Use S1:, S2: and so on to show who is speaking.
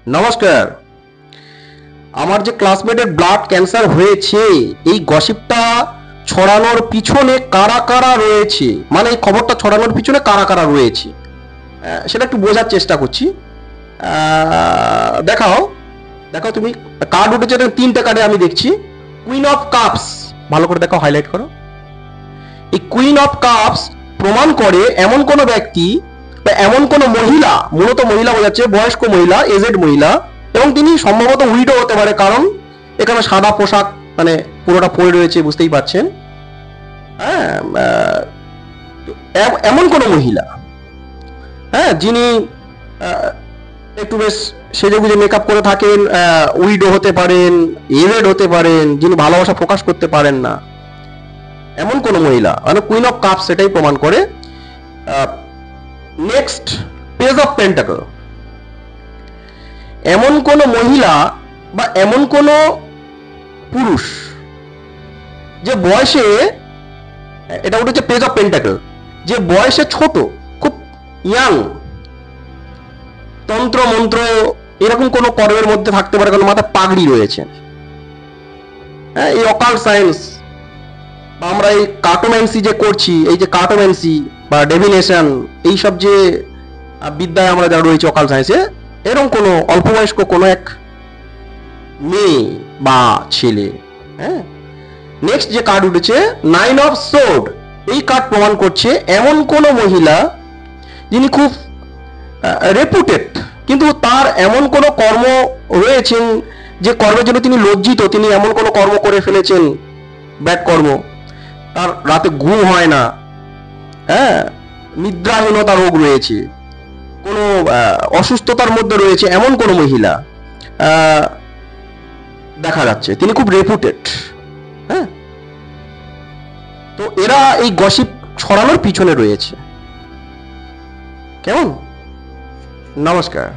S1: নমস্কার। আমার যে ক্লাসমেটের ব্লাড ক্যান্সার হয়েছে, এই গসিপটা ছড়ানোর পিছনে কারা কারা রয়েছে, মানে এই খবরটা ছড়ানোর পিছনে কারা কারা রয়েছে, সেটা একটু বোঝার চেষ্টা করছি। দেখাও দেখাও তুমি। কার্ড উঠেছে, তিনটে কার্ডে আমি দেখছি। কুইন অফ কাপস, ভালো করে দেখো, হাইলাইট করো। এই কুইন অফ কাপস প্রমাণ করে এমন কোন ব্যক্তি বা এমন কোন মহিলা, মূলত মহিলা বোঝাচ্ছে, বয়স্ক মহিলা, এজেড মহিলা, এবং তিনি সম্ভবত উইডো হতে পারে, কারণ এখানে সাদা পোশাক মানে পুরোটা পরে রয়েছে, বুঝতেই পারছেন। হ্যাঁ, এমন কোন মহিলা, হ্যাঁ, যিনি একটু বেশ সেজে গুজে মেকআপ করে থাকেন, উইডো হতে পারেন, এজেড হতে পারেন, যিনি ভালোবাসা প্রকাশ করতে পারেন না, এমন কোন মহিলা, মানে কুইন অফ কাপ সেটাই প্রমাণ করে। Next, page of pentacle. এমন কোন মহিলা বা এমন কোন পুরুষ যে বয়সে, এটা উঠেছে পেজ অফ পেন্টাকল, যে বয়সে ছোট, খুব ইয়াং, তন্ত্র মন্ত্র এরকম কোন কর্মের মধ্যে থাকতে পারে, কারণ মাথায় পাগড়ি রয়েছে। হ্যাঁ, এই অকাল্ট সায়েন্স বা আমরা এই কার্টোম্যান্সি যে করছি, এই যে কার্টোম্যান্সি বা ডেভিনেশন, এইসব যে বিদ্যায় আমরা যারা রয়েছে অকাল্ট সায়েন্সে, এরকম কোনো অল্প বয়স্ক কোনো এক মেয়ে বা ছেলে। হ্যাঁ, নেক্সট যে কার্ড উঠেছে, নাইন অফ সোর্ড, এই কার্ড প্রমাণ করছে এমন কোন মহিলা যিনি খুব রেপুটেড, কিন্তু তার এমন কোন কর্ম রয়েছেন যে কর্মের জন্য তিনি লজ্জিত, তিনি এমন কোন কর্ম করে ফেলেছেন, ব্যাড কর্ম, তার রাতে ঘুম হয় না, হ্যাঁ, নিদ্রাহীনতা রোগ রয়েছে, কোনো অসুস্থতার মধ্যে রয়েছে, এমন কোন মহিলা দেখা যাচ্ছে, তিনি খুব রেপুটেড। হ্যাঁ, তো এরা এই গসিপ ছড়ানোর পিছনে রয়েছে। কেমন? নমস্কার।